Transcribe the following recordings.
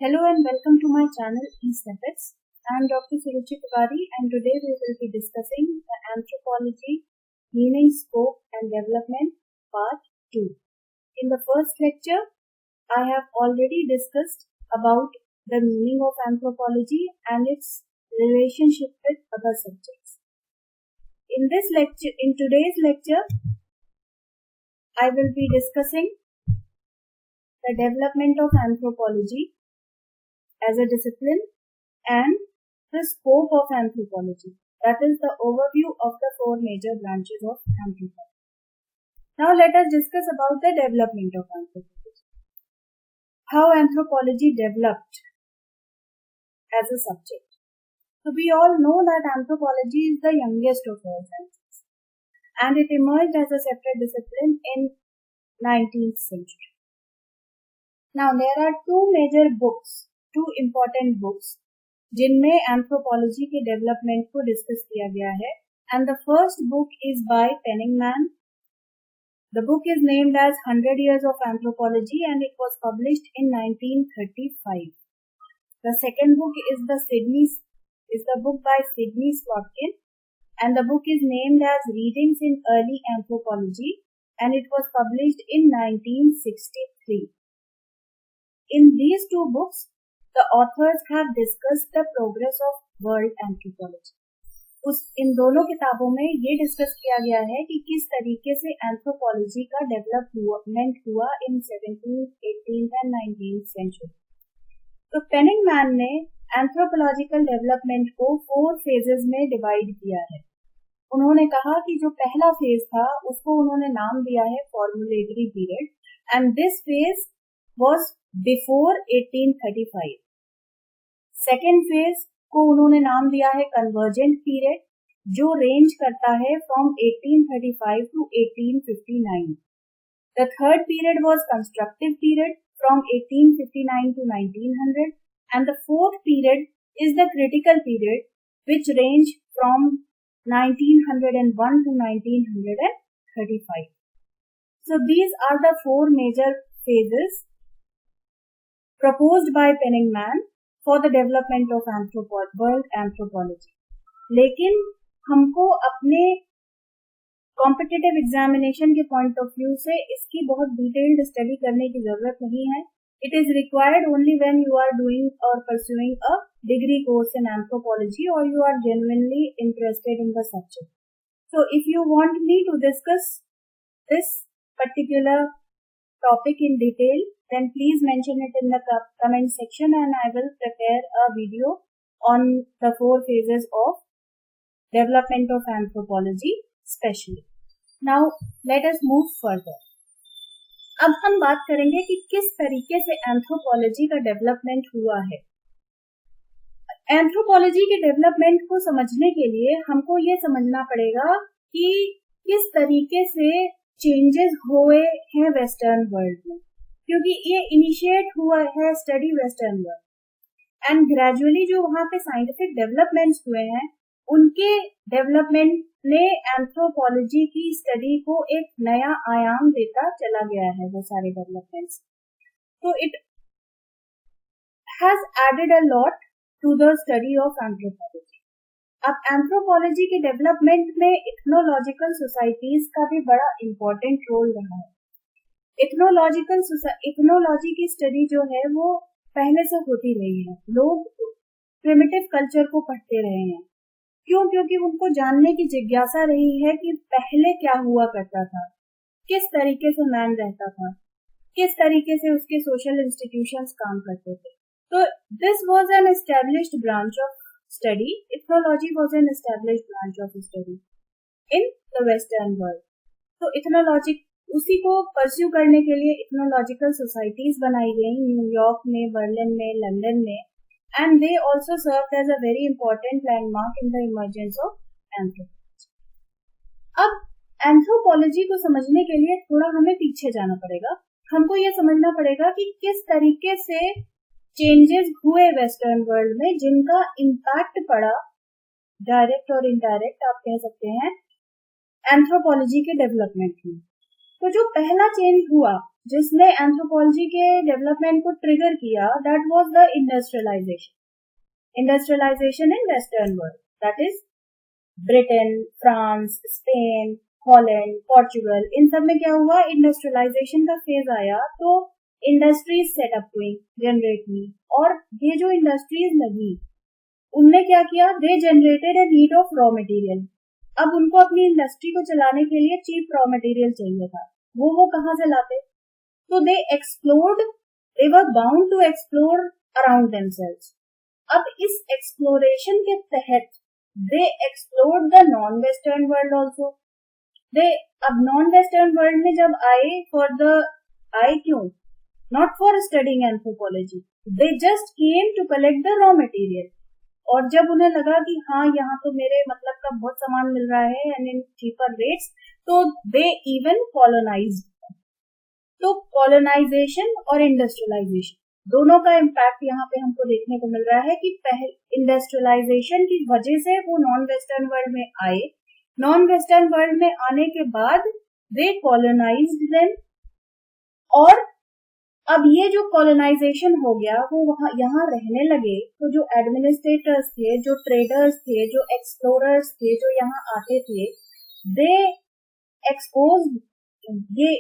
Hello and welcome to my channel eSnippets. I am Dr. Suruchi Tiwari and today we will be discussing the anthropology, meaning, scope and development part 2. In the first lecture, I have already discussed about the meaning of anthropology and its relationship with other subjects. In today's lecture, I will be discussing the development of anthropology as a discipline and the scope of anthropology. That is the overview of the four major branches of anthropology. Now let us discuss about the development of anthropology. How anthropology developed as a subject. So we all know that anthropology is the youngest of all sciences and it emerged as a separate discipline in 19th century. Now there are two important books जिनमें anthropology के development को discuss किया गया है and the first book is by Penniman. The book is named as 100 Years of Anthropology and it was published in 1935. The second book is the book by Sidney Slotkin and the book is named as Readings in Early Anthropology and it was published in 1963. In these two books, the authors have discussed the progress of world anthropology. इन दोनों किताबों में ये discuss किया गया है कि किस तरीके से एंथ्रोपोलॉजी का डेवलपमेंट हुआ इन 17th, 18th and 19th century. तो पेनिंगमैन ने एंथ्रोपोलॉजिकल डेवलपमेंट को 4 फेजेस में डिवाइड किया है. उन्होंने कहा कि जो पहला फेज था उसको उन्होंने नाम दिया है formulatory period and this phase was before 1835. Second phase को उन्होंने नाम दिया है कन्वर्जेंट पीरियड जो रेंज करता है from 1835 to 1859. The third period was constructive period from 1859 to 1900 and the fourth period is the critical period which range from 1901 to 1935. So these are the 4 major phases proposed by Peningman for the development of world anthropology. लेकिन हमको अपने competitive examination के point of view से इसकी बहुत detailed study करने की जरूरत नहीं है. It is required only when you are doing और pursuing a degree course in anthropology और you are genuinely interested in the subject. So if you want me to discuss this particular topic in detail, then please mention it in the comment section and I will prepare a video on the 4 phases of development of anthropology specially. Now let us move further. अब हम बात करेंगे कि किस तरीके से anthropology का development हुआ है. एंथ्रोपोलॉजी के डेवलपमेंट को समझने के लिए हमको ये समझना पड़ेगा कि किस तरीके से चेंजेस हुए हैं वेस्टर्न वर्ल्ड में, क्योंकि ये इनिशिएट हुआ है study western world and gradually जो वहां पे साइंटिफिक डेवलपमेंट्स हुए हैं उनके डेवलपमेंट ने एंथ्रोपोलॉजी की स्टडी को एक नया आयाम देता चला गया है. वो सारे डेवलपमेंट्स तो it has added a lot to the study of anthropology. अब एंथ्रोपोलॉजी के डेवलपमेंट में इथनोलॉजिकल सोसाइटीज का भी बड़ा इम्पोर्टेंट रोल रहा है. इथनोलॉजी की स्टडी जो है वो पहले से होती रही है. लोग प्रिमिटिव कल्चर को पढ़ते रहे हैं. क्यों? क्योंकि उनको जानने की जिज्ञासा रही है कि पहले क्या हुआ करता था, किस तरीके से मैन रहता था, किस तरीके से उसके सोशल इंस्टीट्यूशंस काम करते थे. तो this was an established branch of study. Ethnology was an established branch of study in the western world. तो इथनोलॉजी उसी को परस्यू करने के लिए इथनोलॉजिकल सोसाइटीज बनाई गई न्यूयॉर्क में, बर्लिन में, लंदन में and they also served as a very important landmark in the emergence of anthropology. अब एंथ्रोपोलॉजी को समझने के लिए थोड़ा हमें पीछे जाना पड़ेगा. हमको ये समझना पड़ेगा कि किस तरीके से चेंजेस हुए वेस्टर्न वर्ल्ड में जिनका इम्पैक्ट पड़ा डायरेक्ट और इनडायरेक्ट आप कह सकते हैं एंथ्रोपोलॉजी के डेवलपमेंट में. तो जो पहला चेंज हुआ जिसने एंथ्रोपोलॉजी के डेवलपमेंट को ट्रिगर किया, that was the industrialization in western world, that is Britain, France, Spain, Holland, Portugal, इन सब में क्या हुआ, इंडस्ट्रियलाइजेशन का फेज आया, तो इंडस्ट्रीज सेटअप हुई, जनरेट हुई, और ये जो इंडस्ट्रीज लगी उनने क्या किया, they generated a need of raw material. अब उनको अपनी इंडस्ट्री को चलाने के लिए चीप रॉ मटेरियल चाहिए था, वो कहाँ से लाते, तो they explored, they were bound to explore around themselves. अब इस एक्सप्लोरेशन के तहत they explored the non western world also. They अब नॉन वेस्टर्न वर्ल्ड में जब आए क्यों, not for studying anthropology, they just came to collect the raw material. और जब उन्हें लगा कि हाँ यहाँ तो मेरे मतलब का बहुत सामान मिल रहा है एंड इन चीपर रेट्स, तो दे इवन कॉलोनाइज्ड। तो कॉलोनाइजेशन और इंडस्ट्रियलाइजेशन दोनों का इम्पैक्ट यहाँ पे हमको देखने को मिल रहा है कि पहले इंडस्ट्रियलाइजेशन की वजह से वो नॉन वेस्टर्न वर्ल्ड में आए, नॉन वेस्टर्न वर्ल्ड में आने के बाद दे कॉलोनाइज्ड देम, और अब ये जो कॉलोनाइजेशन हो गया वो वहां यहाँ रहने लगे, तो जो एडमिनिस्ट्रेटर्स थे, जो ट्रेडर्स थे, जो एक्सप्लोरर्स थे, जो यहाँ आते थे, दे एक्सपोज, ये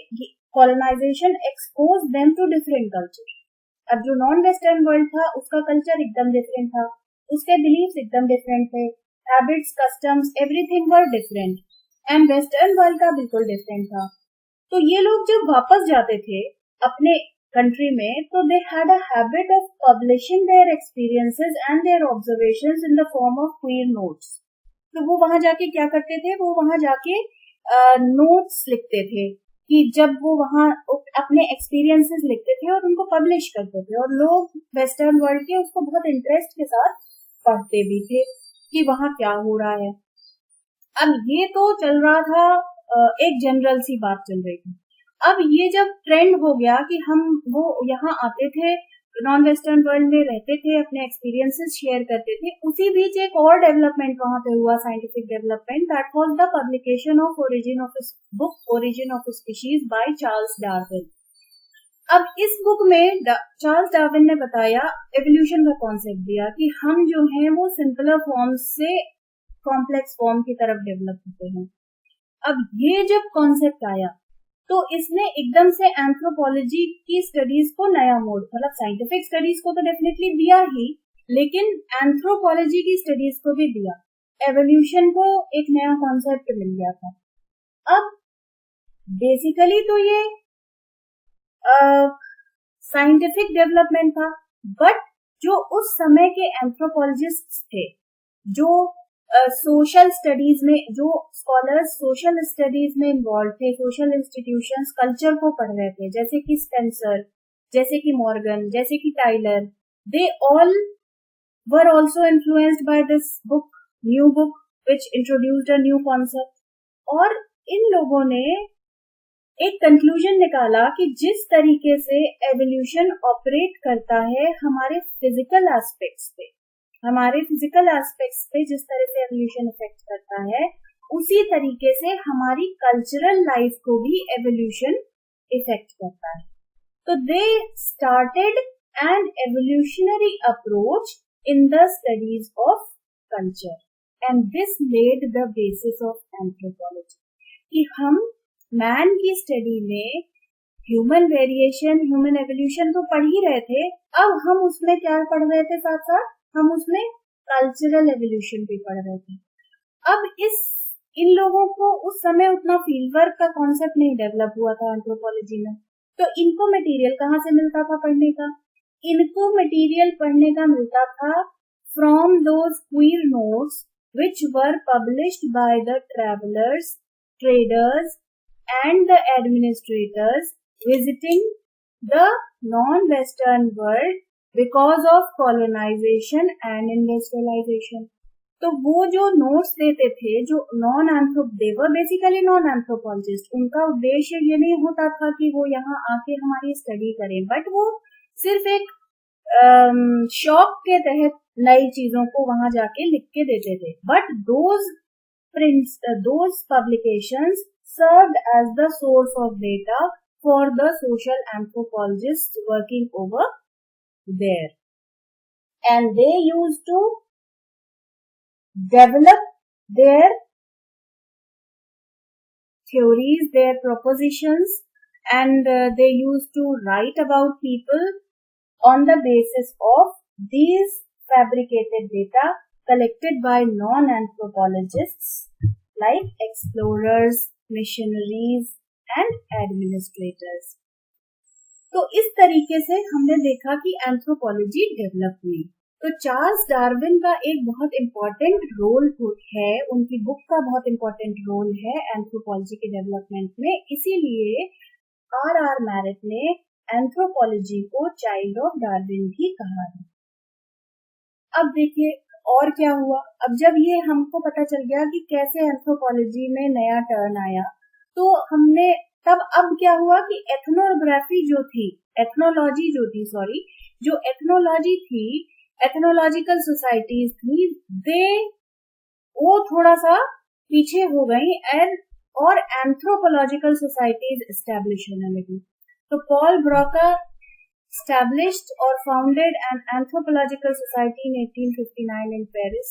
colonisation expose them to different culture. अब जो नॉन वेस्टर्न वर्ल्ड था उसका कल्चर एकदम डिफरेंट था, उसके बिलीव्स एकदम डिफरेंट थे, habits, customs, everything were different, and western world का बिल्कुल डिफरेंट था। तो ये लोग जब वापस जाते थे अपने कंट्री में, तो they had a habit of publishing their experiences and their observations in the form of queer notes. तो वो वहां जाके क्या करते थे, वो वहां जाके नोट्स लिखते थे, कि जब वो वहां अपने एक्सपीरियंसेस लिखते थे और उनको पब्लिश करते थे, और लोग वेस्टर्न वर्ल्ड के उसको बहुत इंटरेस्ट के साथ पढ़ते भी थे कि वहां क्या हो रहा है। अब ये तो चल रहा था, एक जनरल सी बात चल रही थी। अब ये जब ट्रेंड हो गया कि हम वो यहाँ आते थे, नॉन वेस्टर्न वर्ल्ड में रहते थे, अपने एक्सपीरियंसेस शेयर करते थे, उसी बीच एक और डेवलपमेंट वहां पे हुआ, scientific development, that was the publication of origin of species by Charles Darwin. अब इस बुक में चार्ल्स डार्विन ने बताया, एवोल्यूशन का कॉन्सेप्ट दिया कि हम जो हैं वो सिंपलर फॉर्म से कॉम्प्लेक्स फॉर्म की तरफ डेवलप होते हैं। अब ये जब कॉन्सेप्ट आया तो इसने एकदम से एंथ्रोपोलॉजी की स्टडीज को नया मोड़, मतलब साइंटिफिक स्टडीज को तो डेफिनेटली दिया ही, लेकिन एंथ्रोपोलॉजी की स्टडीज को भी दिया। एवोल्यूशन को एक नया कॉन्सेप्ट मिल गया था। अब बेसिकली तो ये साइंटिफिक डेवलपमेंट था, बट जो उस समय के एंथ्रोपोलॉजिस्ट थे, जो सोशल स्टडीज में, जो स्कॉलर्स सोशल स्टडीज में इन्वॉल्व थे, सोशल इंस्टीट्यूशंस, कल्चर को पढ़ रहे थे, जैसे कि स्पेंसर, जैसे कि मॉर्गन, जैसे कि Tylor, they all were also influenced by this book, new book which introduced a new concept. और इन लोगों ने एक कंक्लूजन निकाला कि जिस तरीके से एवोल्यूशन ऑपरेट करता है हमारे फिजिकल एस्पेक्ट्स पे, जिस तरह से एवोल्यूशन इफेक्ट करता है, उसी तरीके से हमारी कल्चरल लाइफ को भी एवोल्यूशन इफेक्ट करता है। तो they started an evolutionary approach in the studies of culture, and this led the basis of anthropology, कि हम मैन की स्टडी में ह्यूमन वेरिएशन, ह्यूमन एवोल्यूशन तो पढ़ ही रहे थे, अब हम उसमें क्या पढ़ रहे थे, साथ साथ हम उसमें कल्चरल एवोल्यूशन भी पढ़ रहे थे। अब इन लोगों को उस समय उतना फील्ड वर्क का कॉन्सेप्ट नहीं डेवलप हुआ था एंथ्रोपोलॉजी में, तो इनको मटेरियल कहाँ से मिलता था पढ़ने का? इनको मटेरियल पढ़ने का मिलता था from those queer notes which were published by the travelers, traders and the administrators visiting the non-western world because of colonization and industrialization. तो वो जो नोट्स देते थे, जो देवर बेसिकली नॉन एंथ्रोपोलॉजिस्ट, उनका उद्देश्य ये नहीं होता था कि वो यहाँ आके हमारी स्टडी करें, बट वो सिर्फ एक शौक के तहत नई चीजों को वहां जाके लिख के देते थे। But those publications served as the source of data for the social anthropologists working over there. And they used to develop their theories, their propositions, and they used to write about people on the basis of these fabricated data collected by non-anthropologists like explorers, missionaries and administrators. तो इस तरीके से हमने देखा कि anthropology develop हुई। तो Charles Darwin का एक बहुत इम्पोर्टेंट रोल है, उनकी बुक का बहुत इम्पोर्टेंट रोल है एंथ्रोपोलॉजी के डेवलपमेंट में, इसीलिए आर मैरिट ने एंथ्रोपोलॉजी को चाइल्ड ऑफ डार्विन भी कहा है। अब देखिए और क्या हुआ। अब जब ये हमको पता चल गया कि कैसे एंथ्रोपोलॉजी में नया टर्न आया, तो हमने तब अब क्या हुआ कि एथनोग्राफी जो थी, जो एथनोलॉजी थी, एथनोलॉजिकल सोसाइटीज थी, वो थोड़ा सा पीछे हो गई और एंथ्रोपोलॉजिकल सोसाइटीज एस्टैब्लिश होने लगी। तो Paul broker established or founded an anthropological society in 1859 in Paris.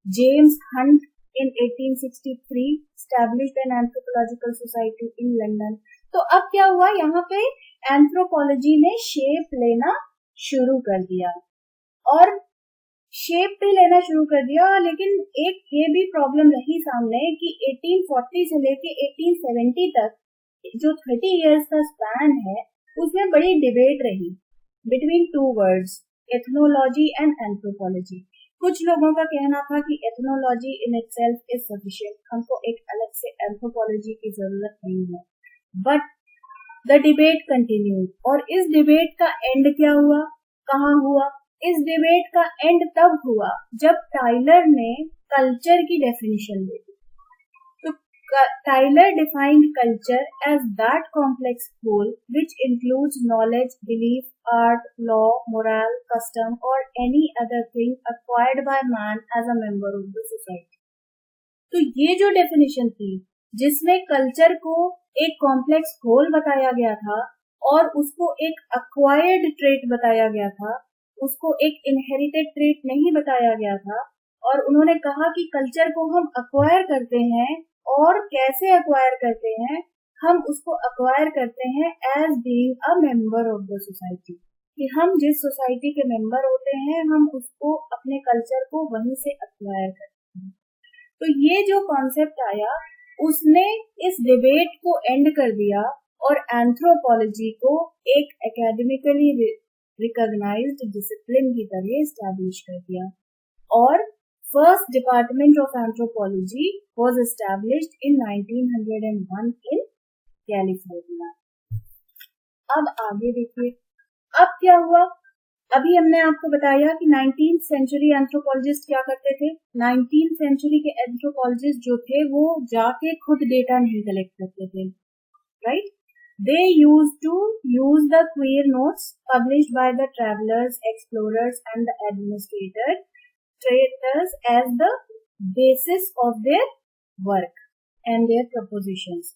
James Hunt in 1863 established an anthropological society in London. तो अब क्या हुआ, यहाँ पे एंथ्रोपोलॉजी ने शेप लेना शुरू कर दिया लेकिन एक ये भी प्रॉब्लम रही सामने कि 1840 से लेके 1870 तक जो 30 इयर्स का स्पैन है, उसमें बड़ी डिबेट रही between two words, ethnology and anthropology. कुछ लोगों का कहना था कि ethnology in itself is sufficient, हमको एक अलग से एंथ्रोपोलॉजी की जरूरत नहीं है। बट द डिबेट कंटिन्यूड, और इस डिबेट का एंड क्या हुआ, कहाँ हुआ? इस डिबेट का एंड तब हुआ जब टाइलर ने कल्चर की definition the. Tyler defined culture as that complex whole which includes knowledge, belief, art, law, moral, custom or any other thing acquired by man as a member of the society. तो ये जो definition थी, जिसमें culture को एक complex whole बताया गया था और उसको एक अक्वायर्ड ट्रेट बताया गया था, उसको एक इनहेरिटेड ट्रेट नहीं बताया गया था, और उन्होंने कहा कि कल्चर को हम अक्वायर करते हैं, और कैसे अक्वायर करते हैं, हम उसको अक्वायर करते हैं as being a member of the society, कि हम जिस सोसाइटी के मेंबर होते हैं हम उसको अपने कल्चर को वहीं से अक्वायर करते हैं। तो ये जो कॉन्सेप्ट आया उसने इस डिबेट को एंड कर दिया और एंथ्रोपोलॉजी को एक एकेडमिकली रिकॉग्नाइज्ड डिसिप्लिन की तरह एस्टैब्लिश कर दिया, और First Department of Anthropology was established in 1901 in California. अब आगे देखिए, अब क्या हुआ। अभी हमने आपको बताया कि 19th सेंचुरी एंथ्रोपोलॉजिस्ट क्या करते थे। 19th सेंचुरी के एंथ्रोपोलॉजिस्ट जो थे वो जाके खुद डेटा नहीं कलेक्ट करते थे, right. They used to use the queer notes published by the travelers, explorers and the administrators as the basis of their work and their propositions.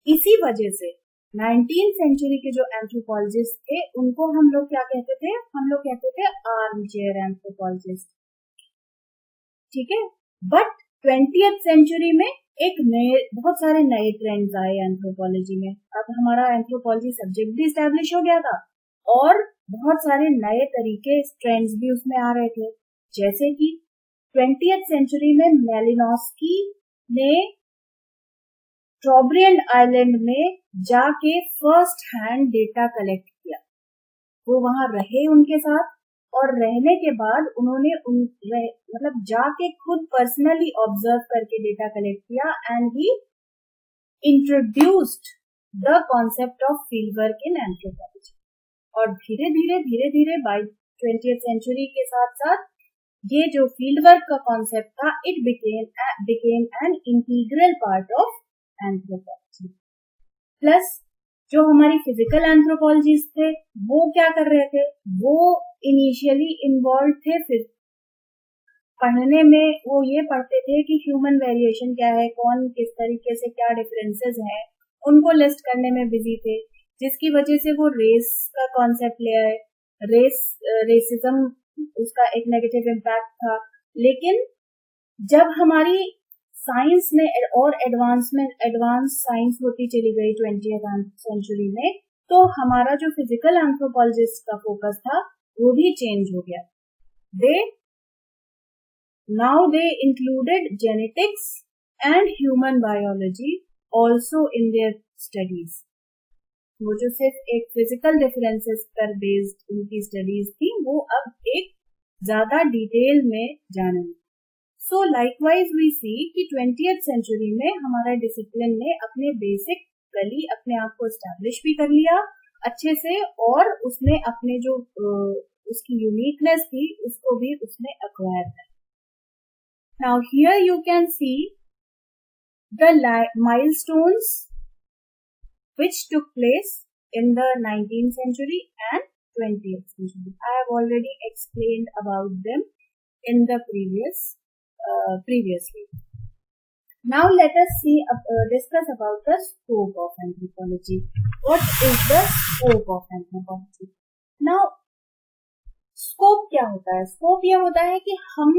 इसी वजह से 19th सेंचुरी के जो एंथ्रोपोलॉजिस्ट थे उनको हम लोग क्या कहते थे, हम लोग कहते थे आर्म चेयर एंथ्रोपोलॉजिस्ट, ठीक है। बट 20th सेंचुरी में बहुत सारे नए ट्रेंड्स आए एंथ्रोपोलॉजी में। अब हमारा एंथ्रोपोलॉजी सब्जेक्ट भी स्टैब्लिश हो गया था और बहुत सारे नए तरीके ट्रेंड्स भी उसमें आ रहे थे, जैसे कि 20th सेंचुरी में मेलिनोस्की ने ट्रोब्रियन आइलैंड में जाके फर्स्ट हैंड डेटा कलेक्ट किया। वो वहां रहे उनके साथ, और रहने के बाद उन्होंने मतलब जाके खुद पर्सनली ऑब्जर्व करके डेटा कलेक्ट किया, and he introduced the concept of field work in anthropology. और धीरे धीरे बाय 20th सेंचुरी के साथ साथ ये जो फील्ड वर्क का कॉन्सेप्ट था, it became an integral part of anthropology. Plus जो हमारी फिजिकल एंथ्रोपोलॉजिस्ट थे वो क्या कर रहे थे, वो इनिशियली इन्वॉल्व थे फिर पढ़ने में। वो ये पढ़ते थे कि ह्यूमन वेरिएशन क्या है, कौन किस तरीके से क्या डिफरेंसेस हैं, उनको लिस्ट करने में बिजी थे। जिसकी वजह से वो रेस का कॉन्सेप्ट ले आए। रेसिज्म उसका एक नेगेटिव इम्पैक्ट था। लेकिन जब हमारी साइंस में और एडवांस साइंस होती चली गई 20th सेंचुरी में, तो हमारा जो फिजिकल एंथ्रोपोलॉजिस्ट का फोकस था वो भी चेंज हो गया। they included genetics and human biology also in their studies. वो जो सिर्फ एक फिजिकल डिफरेंसेस पर बेस्ड उनकी स्टडीज थी, वो अब एक ज्यादा डिटेल में जाने। सो लाइकवाइज वी सी कि 20th सेंचुरी में हमारा डिसिप्लिन ने अपने बेसिकली अपने आप को एस्टैब्लिश भी कर लिया अच्छे से, और उसमें अपने जो उसकी यूनिकनेस थी उसको भी उसने एक्वायर कर। Now here you can see the milestones which took place in the 19th century and 20th century. I have already explained about them in the previously. Now let us discuss about the scope of anthropology. What is the scope of anthropology? Now, scope क्या होता है? Scope यह होता है कि हम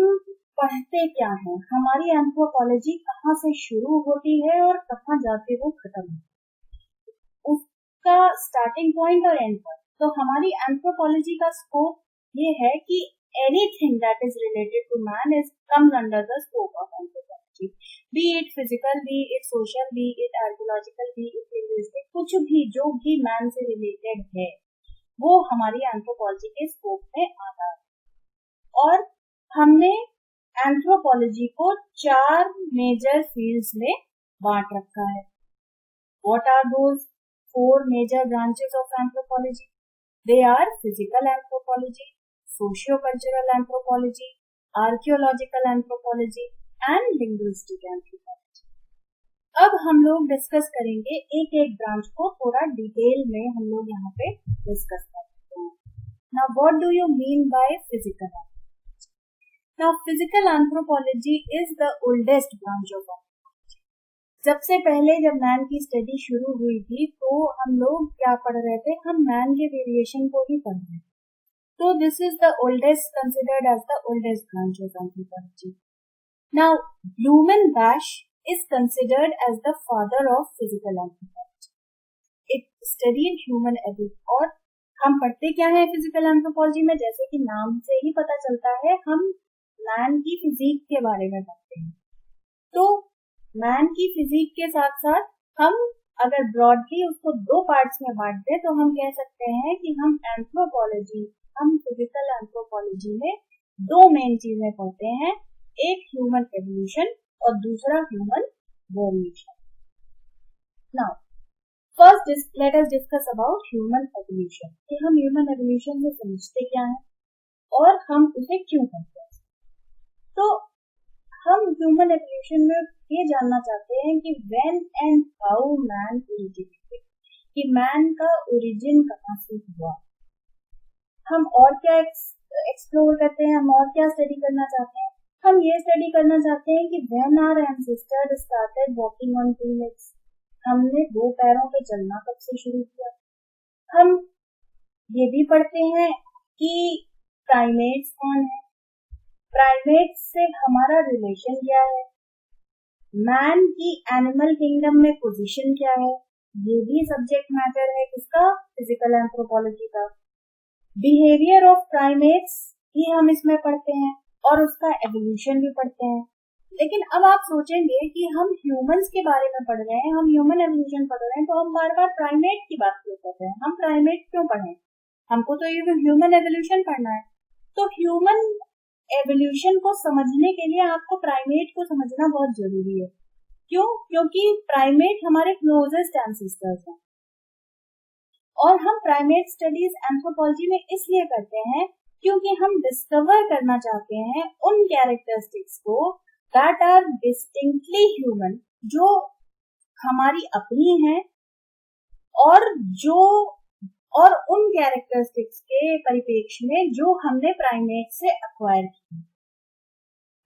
पढ़ते क्या हैं, हमारी एंथ्रोपोलॉजी कहाँ से शुरू होती है और कहाँ जाके वो खत्म होती है, उसका स्टार्टिंग पॉइंट और एंड पॉइंट। तो हमारी एंथ्रोपोलॉजी का स्कोप ये है कि anything that is related to man is comes under the scope of anthropology, be it physical, be it social, be it archaeological, be it linguistic, कुछ भी जो भी मैन से रिलेटेड है वो हमारी एंथ्रोपोलॉजी के स्कोप में आता है। और हमने एंथ्रोपोलॉजी को 4 मेजर फील्ड्स में बांट रखा है। What are those 4 major branches of anthropology? They are physical anthropology, socio-cultural anthropology, archaeological anthropology and linguistic anthropology. अब हम लोग डिस्कस करेंगे एक एक ब्रांच को, थोड़ा डिटेल में हम लोग यहाँ पे डिस्कस करते हैं। Now what do you mean by physical anthropology? Now, physical anthropology is the oldest branch of anthropology. सबसे पहले जब मैन की स्टडी शुरू हुई थी तो हम लोग क्या पढ़ रहे थे, हम मैन के वेरिएशन को ही पढ़ रहे थे। तो this is the oldest, considered as the oldest branch of anthropology. Now Blumenbach is considered as the father of physical anthropology. It studied human ability. और हम पढ़ते क्या है फिजिकल एंथ्रोपोलॉजी में, जैसे कि नाम से ही पता चलता है, हम मैन की फिजिक के बारे में पढ़ते हैं। तो मैन की फिजिक के साथ साथ हम अगर ब्रॉडली उसको 2 पार्ट्स में बांट दें तो हम कह सकते हैं कि हम फिजिकल एंथ्रोपोलॉजी में 2 मेन चीजें पढ़ते हैं, एक ह्यूमन एवोल्यूशन और दूसरा human variation. Now first let us discuss about human evolution, कि हम ह्यूमन एवोल्यूशन से समझते क्या हैं और हम उसे क्यों करते हैं। तो हम ह्यूमन एवोल्यूशन में ये जानना चाहते हैं कि when and how man originated, कि मैन का ओरिजिन कहाँ से हुआ। हम और क्या एक्सप्लोर करते हैं, हम और क्या स्टडी करना चाहते हैं, हम ये स्टडी करना चाहते हैं कि when our ancestors started walking on 2 legs, हमने 2 पैरों पे चलना कब से शुरू किया। हम ये भी पढ़ते हैं कि प्राइमेट्स कौन है, प्राइमेट्स से हमारा रिलेशन क्या है, मैन की एनिमल किंगडम में पोजीशन क्या है, ये भी सब्जेक्ट मैटर है किसका, फिजिकल एंथ्रोपोलॉजी का। बिहेवियर ऑफ प्राइमेट्स ही हम इसमें पढ़ते हैं और उसका एवोल्यूशन भी पढ़ते हैं। लेकिन अब आप सोचेंगे कि हम ह्यूमंस के बारे में पढ़ रहे हैं, हम ह्यूमन एवोल्यूशन पढ़ रहे हैं, तो हम बार बार प्राइमेट की बात क्यों कर रहे हैं, हम प्राइमेट क्यों पढ़ें, हमको तो ये ह्यूमन एवोल्यूशन पढ़ना है। तो ह्यूमन एवोल्यूशन को समझने के लिए आपको प्राइमेट को समझना बहुत जरूरी है। क्यों? क्योंकि प्राइमेट हमारे क्लोजेस्ट एंसेस्टर्स हैं और हम प्राइमेट स्टडीज एंथ्रोपोलॉजी में इसलिए करते हैं क्योंकि हम डिस्कवर करना चाहते हैं उन कैरेक्टरिस्टिक्स को दैट आर डिस्टिंक्टली ह्यूमन, जो हमारी अपनी हैं और उन कैरेक्टरिस्टिक्स के परिप्रेक्ष्य में जो हमने प्राइमेट से एक्वायर की।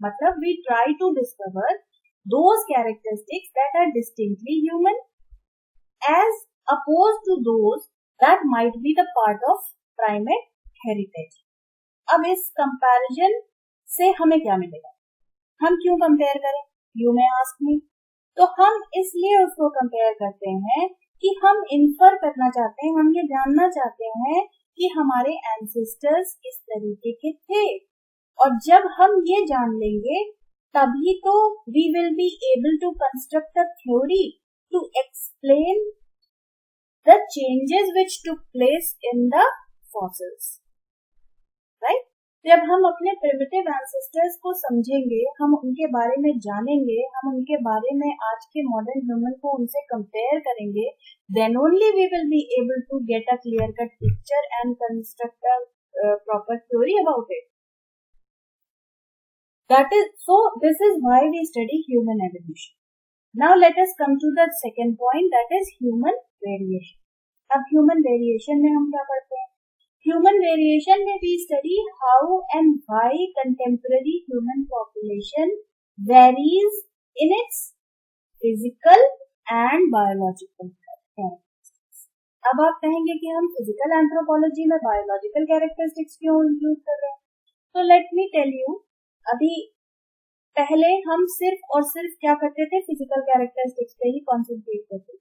मतलब we try to discover those characteristics that are distinctly human as opposed to those that might be the part of primate heritage. अब इस कंपैरिजन से हमें क्या मिलेगा? हम क्यों कंपेयर करें? You may ask me. तो हम इसलिए उसको कंपेयर करते हैं कि हम इन्फर करना चाहते हैं, हम ये जानना चाहते हैं कि हमारे एंसेस्टर्स किस तरीके के थे, और जब हम ये जान लेंगे तभी तो we will be able to construct a theory to explain the changes which took place in the fossils, right? जब हम अपने प्रिमिटिव एंसेस्टर्स को समझेंगे, हम उनके बारे में जानेंगे, हम उनके बारे में आज के मॉडर्न ह्यूमन को उनसे कंपेयर करेंगे, then only we will be able to get a clear cut picture and construct a proper theory about it. This is why we study human evolution. Now let us come to the second point, that is human variation. अब human variation में हम क्या पढ़ते हैं? Human variation में we study how and why contemporary human population varies in its physical and biological characteristics. अब आप कहेंगे कि हम physical anthropology में biological characteristics क्यों include कर रहे हैं? तो let me tell you, अभी पहले हम सिर्फ और सिर्फ क्या करते थे? फिजिकल कैरेक्टरिस्टिक्स पे ही कॉन्सेंट्रेट करते थे,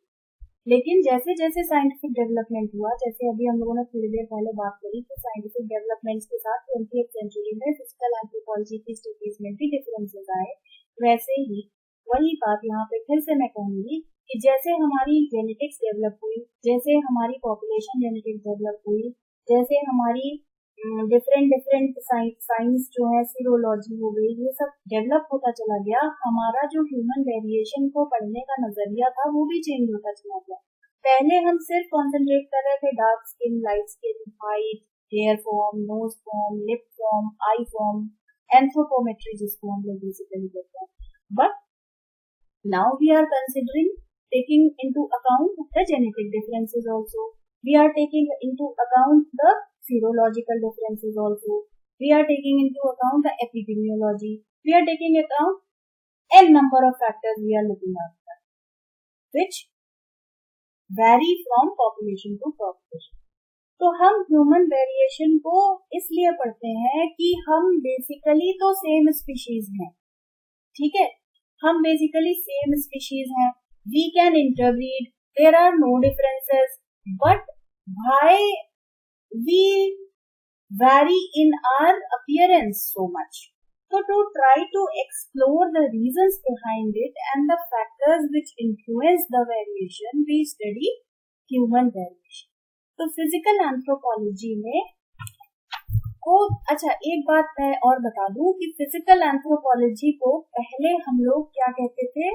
लेकिन जैसे जैसे साइंटिफिक डेवलपमेंट हुआ, जैसे अभी हम लोगों ने थोड़ी देर पहले बात करी कि साइंटिफिक डेवलपमेंट्स के साथ 20th सेंचुरी में फिजिकल एंथ्रोपोलॉजी की स्टडीज में भी डिफरेंसेस आए, वैसे ही वही बात यहाँ पे फिर से मैं कहूंगी कि जैसे हमारी जेनेटिक्स डेवलप हुई, जैसे हमारी पॉपुलेशन जेनेटिक्स डेवलप हुई, जैसे हमारी डिफरेंट साइंस जो है, सीरोलॉजी हो गई, ये सब डेवलप होता चला गया, हमारा जो ह्यूमन वेरिएशन को पढ़ने का नजरिया था वो भी चेंज होता चला गया. पहले हम सिर्फ कॉन्सेंट्रेट कर रहे थे dark skin, light skin, height, hair form, nose form, lip form, eye form, anthropometry जिसको हम लोग बेसिकली कहते हैं. But now we are considering taking into account the genetic differences also. We are taking into account the serological differences also. We are taking into account the epidemiology. We are taking account n number of factors we are looking at, which vary from population to population. तो हम human variation को इसलिए पढ़ते हैं कि हम basically तो same species हैं, ठीक है, हम बेसिकली सेम स्पीशीज हैं. We can interbreed, there are no differences, but why we vary in our appearance so much? So to try to explore the reasons behind it and the factors which influence the variation, we study human variation. तो physical anthropology में अच्छा एक बात मैं और बता दूं कि फिजिकल एंथ्रोपोलॉजी को पहले हम लोग क्या कहते थे,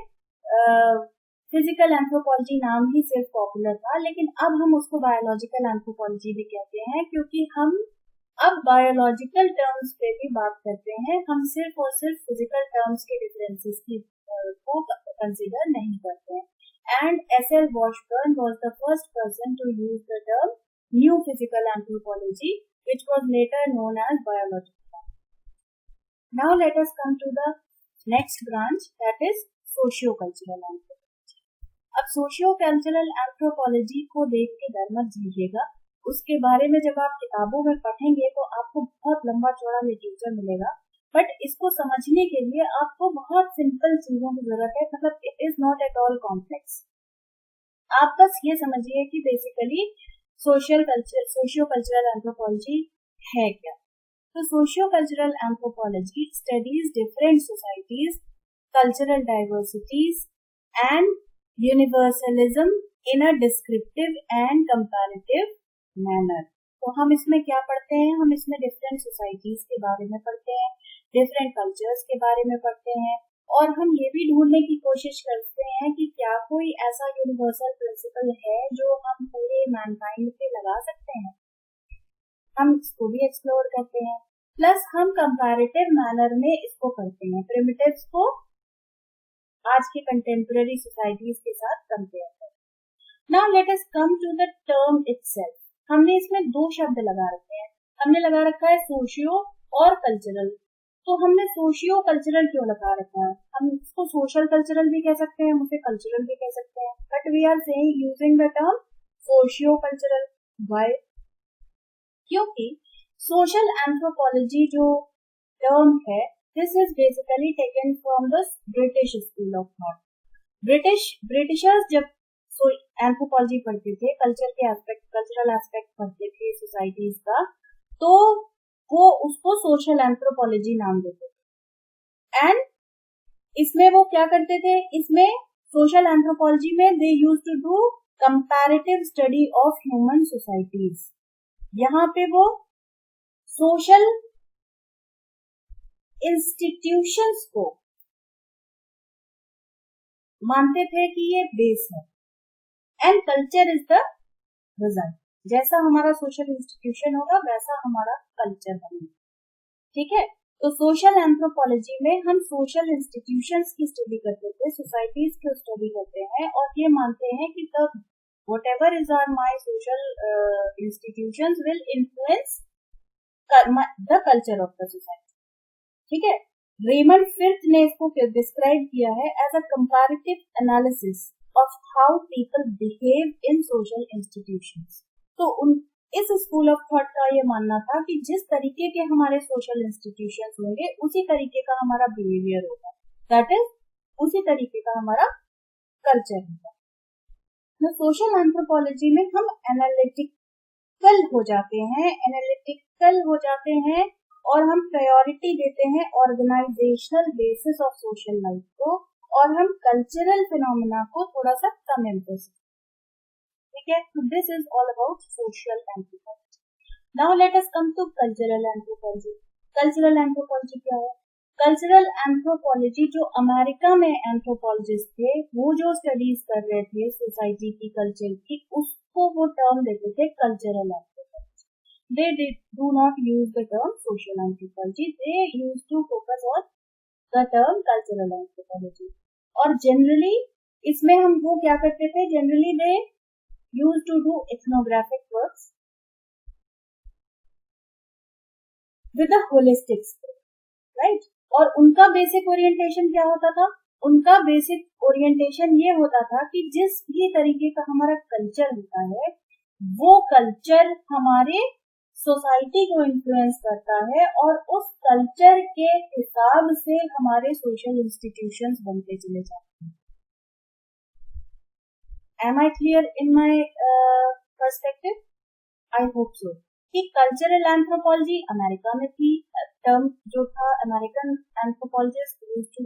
फिजिकल एंथ्रोपोलॉजी नाम ही सिर्फ पॉपुलर था, लेकिन अब हम उसको बायोलॉजिकल एंथ्रोपोलॉजी भी कहते हैं, क्योंकि हम अब बायोलॉजिकल टर्म्स पे भी बात करते हैं. हम सिर्फ और सिर्फ फिजिकल टर्म्स के डिफरेंसेस को कंसिडर नहीं करते हैं. And S.L. Washburn was the first person to use the term new physical anthropology, which was later known as biological. Now let us come to the next branch, that is socio-cultural anthropology. अब socio cultural anthropology को देख के डर मत जाइएगा, उसके बारे में जब आप किताबों में पढ़ेंगे तो आपको बहुत लंबा चौड़ा लिटरेचर मिलेगा, बट इसको समझने के लिए आपको बहुत सिंपल चीजों की जरूरत है. मतलब it is not at all complex. आप बस ये समझिए कि बेसिकली सोशियो कल्चरल एंथ्रोपोलॉजी है क्या. तो socio cultural anthropology studies different societies, cultural diversities and universalism in a descriptive and comparative manner. तो हम इसमें क्या पढ़ते हैं? हम इसमें डिफरेंट सोसाइटीज के बारे में पढ़ते हैं, डिफरेंट कल्चर्स के बारे में पढ़ते हैं, और हम ये भी ढूंढने की कोशिश करते हैं कि क्या कोई ऐसा यूनिवर्सल प्रिंसिपल है जो हम पूरे मैनकाइंड पे लगा सकते हैं. हम इसको भी एक्सप्लोर करते हैं, प्लस हम कंपैरेटिव मैनर में इसको करते हैं, प्रिमिटिव्स को आज के कंटेम्पररी सोसाइटीज के साथ कंपेयर करें. Now let us come to the term itself. हमने इसमें दो शब्द लगा रखे हैं. हमने लगा रखा है सोशियो और कल्चरल. तो हमने सोशियो कल्चरल क्यों लगा रखा है? हम इसको सोशल कल्चरल भी कह सकते हैं, हम उसे कल्चरल भी कह सकते हैं, but we are saying using the term socio cultural. Why? क्योंकि सोशल एंथ्रोपोलॉजी जो टर्म है, this is basically taken from the British school of thought. Britishers जब एंथ्रोपोलॉजी पढ़ते थे, कल्चरल एस्पेक्ट पढ़ते थे सोसाइटीज का, तो वो उसको सोशल एंथ्रोपोलॉजी नाम देते थे। एंड इसमें वो क्या करते थे, इसमें सोशल एंथ्रोपोलॉजी में they use to do comparative study of human societies. यहाँ पे वो सोशल इंस्टीट्यूशंस को मानते थे कि ये बेस है, and culture is the result. जैसा हमारा सोशल इंस्टीट्यूशन होगा वैसा हमारा कल्चर बनेगा। ठीक है, तो सोशल एंथ्रोपोलॉजी में हम सोशल इंस्टीट्यूशंस की स्टडी करते थे, सोसाइटीज की स्टडी करते हैं, और ये मानते हैं कि the whatever is our my social institutions will influence the culture of the society। ठीक है, रेमंड फिफ्थ ने इसको डिस्क्राइब किया है as a comparative analysis of how people behave in social institutions. तो इस स्कूल ऑफ थॉट का ये मानना था कि जिस तरीके के हमारे सोशल इंस्टीट्यूशंस होंगे उसी तरीके का हमारा बिहेवियर होगा, दैट इज उसी तरीके का हमारा कल्चर होगा। तो सोशल एंथ्रोपोलॉजी में हम एनालिटिकल हो जाते हैं और हम प्रायोरिटी देते हैं organisational basis of social life को, और हम कल्चरल फिनोमेना को थोड़ा सा कम एम्फेसिस। ठीक है, तो this is all about social anthropology. Now let us come to cultural anthropology. Cultural anthropology क्या है? कल्चरल एंथ्रोपोलॉजी जो अमेरिका में एंथ्रोपोलॉजिस्ट थे, वो जो स्टडीज कर रहे थे सोसाइटी की, कल्चर की, उसको वो टर्म देते थे cultural anthropology. They do not use the term social anthropology, they use to focus on the term cultural anthropology. और जनरली इसमें हम वो क्या करते थे, generally they use to do ethnographic works with a holistic spirit, right. और उनका basic orientation क्या होता था? उनका बेसिक ओरिएंटेशन ये होता था कि जिस भी तरीके का हमारा कल्चर होता है, वो कल्चर हमारे सोसाइटी को इन्फ्लुएंस करता है, और उस कल्चर के हिसाब से हमारे सोशल इंस्टीट्यूशंस बनते चले जाते हैं। Am I clear in my perspective? I hope so. कि कल्चरल एंथ्रोपोलॉजी अमेरिका में थी, टर्म जो था American anthropologist used to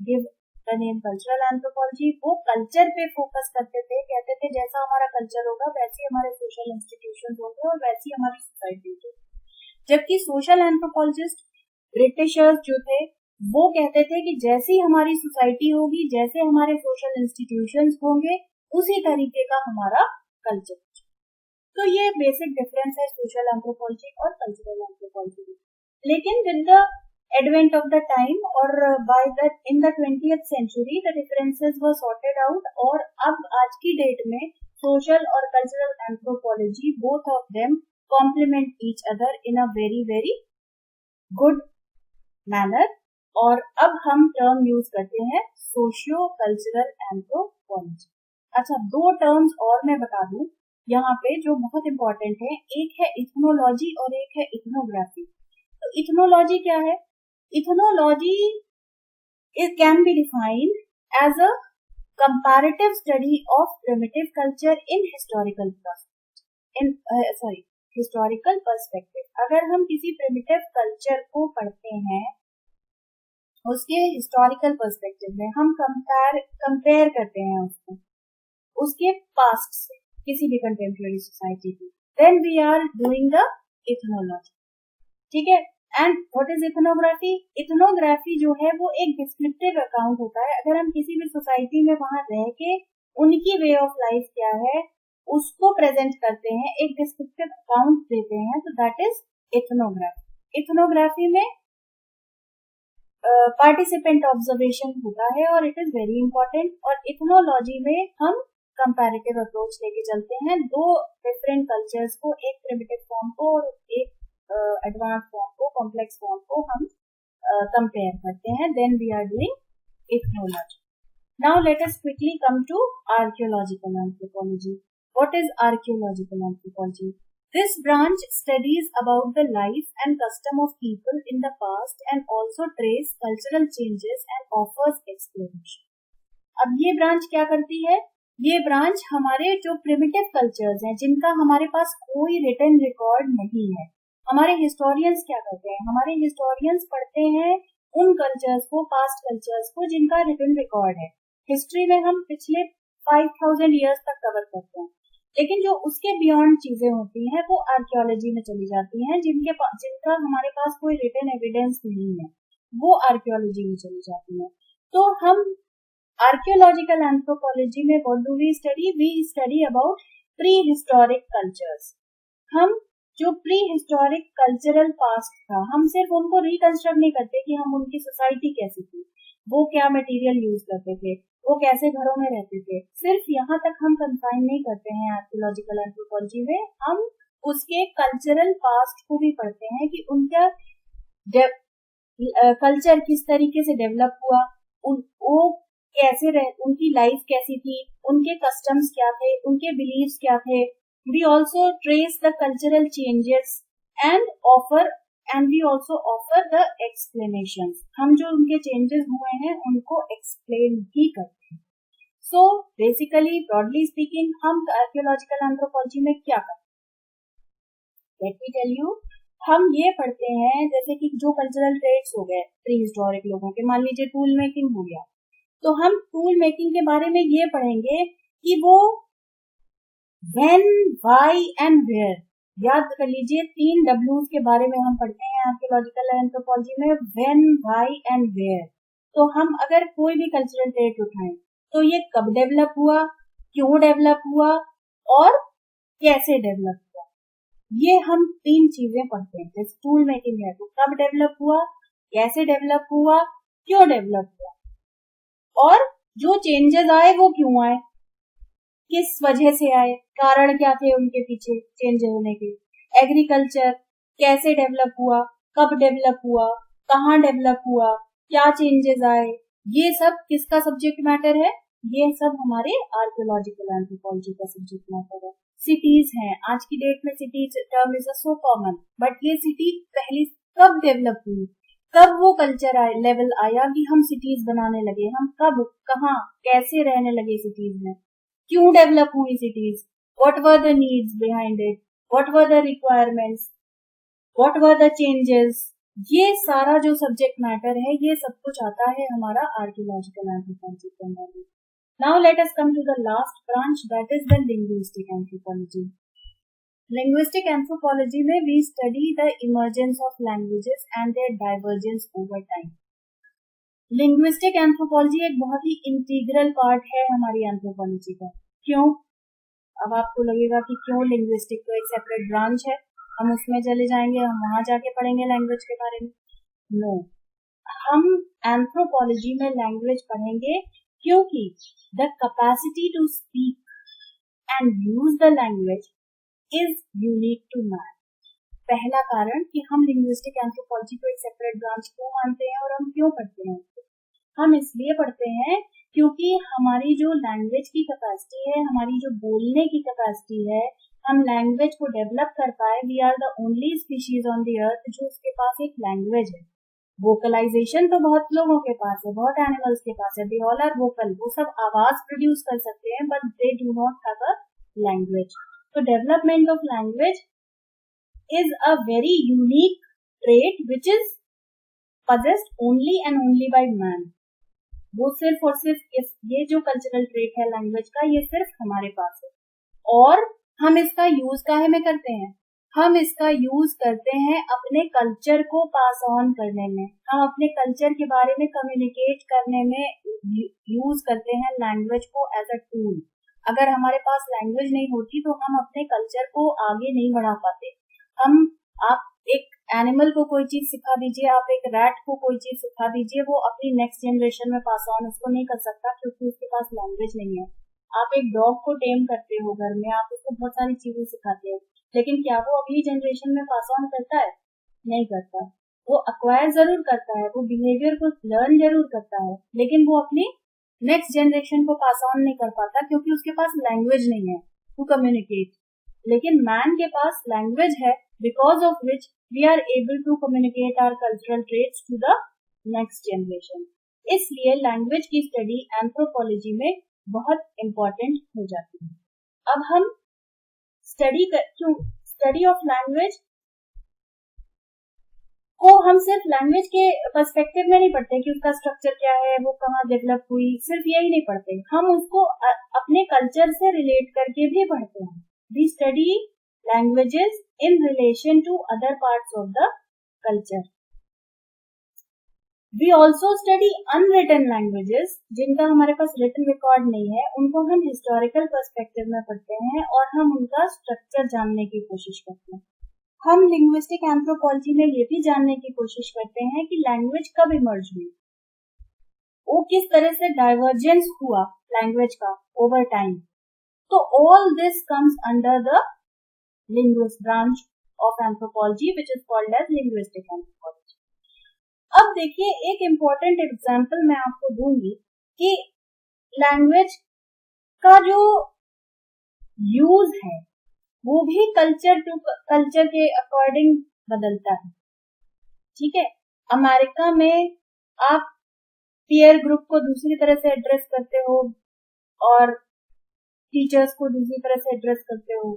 give the name cultural anthropology. वो कल्चर पे फोकस करते थे, कहते थे जैसा हमारा कल्चर होगा वैसे हमारे सोशल इंस्टीट्यूशन होंगे और वैसी हमारी सोसाइटी होगी। जबकि सोशल एंथ्रोपोलॉजिस्ट ब्रिटिशर्स जो थे, वो कहते थे कि जैसी हमारी सोसाइटी होगी, जैसे हमारे सोशल इंस्टीट्यूशंस होंगे, उसी तरीके का हमारा कल्चर। तो ये बेसिक डिफरेंस है सोशल एंथ्रोपोलॉजी और कल्चरल एंथ्रोपोलॉजी। लेकिन with the advent of the time और in the 20th century the differences were sorted out, और अब आज की डेट में सोशल और cultural anthropology both of them complement each other in a very very good manner. और अब हम टर्म यूज करते हैं सोशियो कल्चरल एंथ्रोपोलॉजी। अच्छा, दो टर्म्स और मैं बता दूं यहाँ पे जो बहुत इंपॉर्टेंट है, एक है इथनोलॉजी और एक है इथनोग्राफी। तो इथनोलॉजी क्या है? Ethnology it can be defined as a comparative study of primitive culture in historical perspective. अगर हम किसी प्रिमिटिव कल्चर को पढ़ते हैं, उसके हिस्टोरिकल पर्सपेक्टिव में हम कंपेयर करते हैं उसके पास्ट से, किसी भी कंटेम्प्रेरी सोसाइटी की, then we are doing the ethnology. ठीक है, and what is ethnography? Ethnography जो है वो एक डिस्क्रिप्टिव अकाउंट होता है। अगर हम किसी भी सोसाइटी में वहां रह के उनकी वे ऑफ लाइफ क्या है उसको प्रेजेंट करते हैं, एक डिस्क्रिप्टिव अकाउंट देते हैं, तो दैट इज इथनोग्राफी। इथनोग्राफी में पार्टिसिपेंट ऑब्जर्वेशन होता है और इट इज वेरी इंपॉर्टेंट। और इथनोलॉजी में हम कंपैरेटिव अप्रोच लेके चलते हैं, दो डिफरेंट कल्चर्स को, एक प्रिमिटिव फॉर्म को और एक एडवांस फॉर्म को, कॉम्प्लेक्स फॉर्म को हम कंपेयर करते हैं, then we are doing ethnology. Now let us quickly come to archaeological anthropology. What is archaeological anthropology? This branch studies about the life and custom of people in the past and also trace cultural changes and offers exploration. अब ये branch क्या करती है? ये branch हमारे जो primitive cultures हैं, जिनका हमारे पास कोई रिटन रिकॉर्ड नहीं है, हमारे हिस्टोरियंस क्या करते हैं? हमारे हिस्टोरियंस पढ़ते हैं उन कल्चर्स को, पास्ट कल्चर्स को, जिनका रिटन रिकॉर्ड है. हिस्ट्री में हम पिछले 5000 ईयर्स तक कवर करते हैं, लेकिन जो उसके बियॉन्ड चीजें होती हैं वो आर्कियोलॉजी में चली जाती हैं, जिनका हमारे पास कोई रिटन एविडेंस नहीं है, वो आर्कियोलॉजी में चली जाती है. तो हम आर्कियोलॉजिकल एंथ्रोपोलॉजी में what do we study? We study about pre historic cultures. हम जो प्री हिस्टोरिक कल्चरल पास्ट था, हम सिर्फ उनको रिकंस्ट्रक्ट नहीं करते कि हम उनकी सोसाइटी कैसी थी, वो क्या मटेरियल यूज करते थे, वो कैसे घरों में रहते थे, सिर्फ यहाँ तक हम कंफाइन नहीं करते हैं आर्कियोलॉजिकल एंथ्रोपोलॉजी में. हम उसके कल्चरल पास्ट को भी पढ़ते हैं कि उनका कल्चर किस तरीके से डेवलप हुआ, वो कैसे रहे, उनकी लाइफ कैसी थी, उनके कस्टम्स क्या थे, उनके बिलीव्स क्या थे. We also trace the cultural changes and we also offer the explanations. हम जो उनके changes हुए हैं उनको explain भी करते हैं. So basically, broadly speaking, हम archaeological anthropology में क्या करते हैं? Let me tell you. हम ये पढ़ते हैं जैसे कि जो कल्चरल ट्रेड्स हो गए प्री हिस्टोरिक लोगों के, मान लीजिए टूल मेकिंग हो गया, तो हम टूल मेकिंग के बारे में ये पढ़ेंगे कि वो when, why and where. याद कर लीजिए 3 W's के बारे में हम पढ़ते हैं आर्कियोलॉजिकल एंथ्रोपोलॉजी में, when, why and where. तो हम अगर कोई भी कल्चरल ट्रेट उठाएं तो ये कब डेवलप हुआ, क्यों डेवलप हुआ और कैसे डेवलप हुआ, ये हम 3 चीजें पढ़ते हैं. जैसे टूल मेकिंग है तो कब डेवलप हुआ, कैसे डेवलप हुआ, क्यों डेवलप हुआ, और जो चेंजेस आए वो क्यों आए, किस वजह से आए, कारण क्या थे उनके पीछे चेंज होने के. एग्रीकल्चर कैसे डेवलप हुआ, कब डेवलप हुआ, कहाँ डेवलप हुआ, क्या चेंजेस आए, ये सब किसका सब्जेक्ट मैटर है? ये सब हमारे आर्कियोलॉजिकल एंथ्रोपोलॉजी का सब्जेक्ट मैटर है. सिटीज हैं, आज की डेट में cities term is so common, but ये सिटी पहली कब डेवलप हुई, कब वो कल्चर लेवल आया कि हम सिटीज बनाने लगे, हम कब, कहाँ, कैसे रहने लगे सिटीज में, क्यों डेवलप हुई cities, what were the needs behind it, what were the requirements, what were the changes. ये सारा जो सब्जेक्ट मैटर है ये सब कुछ आता है हमारा आर्कियोलॉजिकल एंथ्रोपोलॉजी के अंदर. Now let us come to the last branch, that is the linguistic anthropology. Linguistic anthropology में we study the emergence of languages and their divergence over time. Linguistic anthropology एक बहुत ही इंटीग्रल पार्ट है हमारी anthropology का. क्यों? अब आपको लगेगा कि क्यों लिंग्विस्टिक तो एक सेपरेट ब्रांच है, हम उसमें चले जाएंगे, हम वहां जाके पढ़ेंगे लैंग्वेज के बारे में. नो, हम एंथ्रोपोलॉजी में लैंग्वेज पढ़ेंगे क्योंकि the capacity to speak and use the language is unique to man. पहला कारण कि हम लिंग्विस्टिक एंथ्रोपोलॉजी को एक सेपरेट ब्रांच क्यों मानते हैं और हम क्यों पढ़ते हैं. हम इसलिए पढ़ते हैं क्योंकि हमारी जो लैंग्वेज की कैपेसिटी है, हमारी जो बोलने की कैपेसिटी है, हम लैंग्वेज को डेवलप कर पाए. We are the only species on the earth जो उसके पास एक लैंग्वेज है. वोकलाइजेशन तो बहुत लोगों के पास है, बहुत एनिमल्स के पास है, दे ऑल आर वोकल, वो सब आवाज प्रोड्यूस कर सकते हैं, but they do not have a language. तो development of language is a very unique trait which is possessed only and only by man. वो सिर्फ और सिर्फ ये जो कल्चरल ट्रेट है लैंग्वेज का, ये सिर्फ हमारे पास है. और हम इसका यूज काहे में करते हैं? हम इसका यूज करते हैं अपने कल्चर को पास ऑन करने में, हम अपने कल्चर के बारे में कम्युनिकेट करने में यूज करते हैं लैंग्वेज को एज अ टूल. अगर हमारे पास लैंग्वेज नहीं होती तो हम अपने कल्चर को आगे नहीं बढ़ा पाते. आप एक एनिमल को कोई चीज सिखा दीजिए, आप एक रैट को कोई चीज सिखा दीजिए, वो अपनी नेक्स्ट जनरेशन में पास ऑन उसको नहीं कर सकता क्योंकि उसके पास लैंग्वेज नहीं है. आप एक डॉग को टेम करते हो घर में, आप उसको बहुत सारी चीजें सिखाते हो, लेकिन क्या वो अगली जनरेशन में पास ऑन करता है? नहीं करता. वो अक्वायर जरूर करता है, वो बिहेवियर को लर्न जरूर करता है, लेकिन वो अपनी नेक्स्ट जनरेशन को पास ऑन नहीं कर पाता क्योंकि उसके पास लैंग्वेज नहीं है टू कम्युनिकेट, लेकिन मैन के पास लैंग्वेज है because of which we are able to communicate our cultural traits to the next generation. इसलिए लैंग्वेज की स्टडी एंथ्रोपोलॉजी में बहुत इंपॉर्टेंट हो जाती है। अब हम स्टडी ऑफ लैंग्वेज को हम सिर्फ लैंग्वेज के पर्सपेक्टिव में नहीं पढ़ते कि उसका स्ट्रक्चर क्या है, वो कहाँ डेवलप हुई, सिर्फ यही नहीं पढ़ते, हम उसको अपने कल्चर से रिलेट करके भी पढ़ते हैं। We study languages in relation to other parts of the culture. We also study unwritten languages, जिनका हमारे पास रिटन रिकॉर्ड नहीं है, उनको हम हिस्टोरिकल पर्सपेक्टिव में पढ़ते हैं और हम उनका स्ट्रक्चर जानने की कोशिश करते हैं। हम लिंग्विस्टिक एंथ्रोपोलॉजी में ये भी जानने की कोशिश करते हैं कि लैंग्वेज कब इमर्ज हुई, वो किस तरह से डाइवर्जेंस हुआ लैंग्वेज का ओवर टाइम। तो all this comes under the linguist branch of anthropology which is called as linguistic anthropology. अब देखिए, एक इम्पोर्टेंट एग्जांपल मैं आपको दूंगी कि लैंग्वेज का जो यूज है वो भी कल्चर टू कल्चर के अकॉर्डिंग बदलता है। ठीक है, अमेरिका में आप पीयर ग्रुप को दूसरी तरह से एड्रेस करते हो और टीचर्स को दूसरी तरह से एड्रेस करते हो,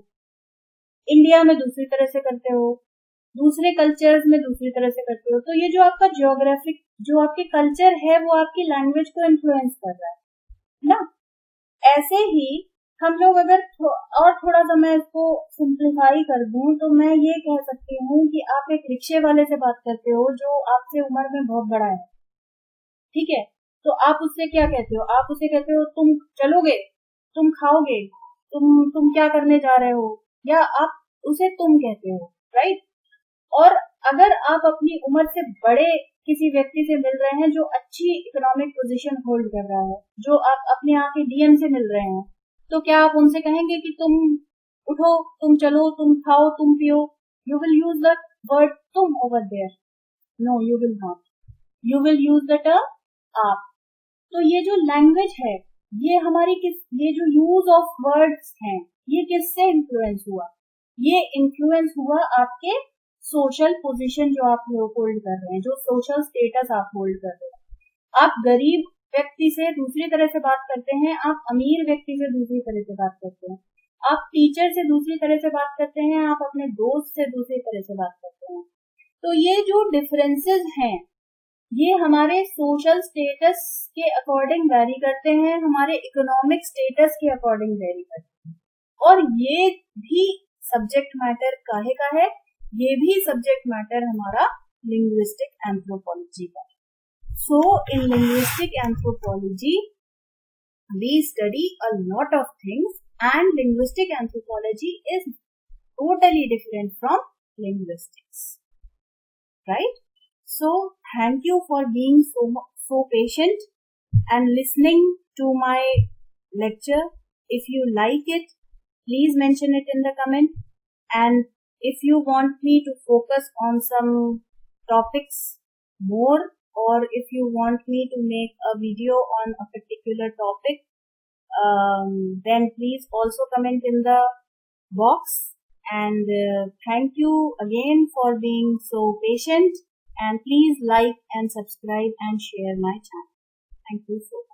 इंडिया में दूसरी तरह से करते हो, दूसरे कल्चर्स में दूसरी तरह से करते हो। तो ये जो आपका जियोग्राफिक, जो आपके कल्चर है, वो आपकी लैंग्वेज को इन्फ्लुएंस कर रहा है ना। ऐसे ही हम लोग अगर और थोड़ा सा मैं इसको सिंप्लीफाई कर दूं तो मैं ये कह सकती हूँ कि आप एक रिक्शे वाले से बात करते हो जो आपसे उम्र में बहुत बड़ा है, ठीक है, तो आप उससे क्या कहते हो? आप उसे कहते हो तुम चलोगे, तुम खाओगे, तुम क्या करने जा रहे हो, या आप उसे तुम कहते हो, राइट। और अगर आप अपनी उम्र से बड़े किसी व्यक्ति से मिल रहे हैं जो अच्छी इकोनॉमिक पोजीशन होल्ड कर रहा है, जो आप अपने यहाँ के डीएम से मिल रहे हैं, तो क्या आप उनसे कहेंगे कि तुम उठो, तुम चलो, तुम खाओ, तुम पियो? You will use the word तुम over there? No, you will not. You will use the term आप। तो ये जो लैंग्वेज है, ये हमारी ये जो यूज ऑफ वर्ड्स हैं, ये किससे इन्फ्लुएंस हुआ? ये इन्फ्लुएंस हुआ आपके सोशल पोजीशन जो आप होल्ड कर रहे हैं, जो सोशल स्टेटस आप होल्ड कर रहे हैं। आप गरीब व्यक्ति से दूसरी तरह से बात करते हैं, आप अमीर व्यक्ति से दूसरी तरह से बात करते हैं, आप टीचर से दूसरी तरह से बात करते हैं, आप अपने दोस्त से दूसरी तरह से बात करते हैं। तो ये जो डिफरेंसेस हैं, ये हमारे सोशल स्टेटस के अकॉर्डिंग वेरी करते हैं, हमारे इकोनॉमिक स्टेटस के अकॉर्डिंग वेरी करते हैं। और ये भी सब्जेक्ट मैटर काहे का है? ये भी सब्जेक्ट मैटर हमारा लिंग्विस्टिक एंथ्रोपोलॉजी का। So in linguistic anthropology, we study a lot of things, and linguistic anthropology is totally different from linguistics, right? So thank you for being so patient and listening to my lecture. If you like it, please mention it in the comment, and if you want me to focus on some topics more, or if you want me to make a video on a particular topic, then please also comment in the box. And thank you again for being so patient, and please like and subscribe and share my channel. Thank you so much.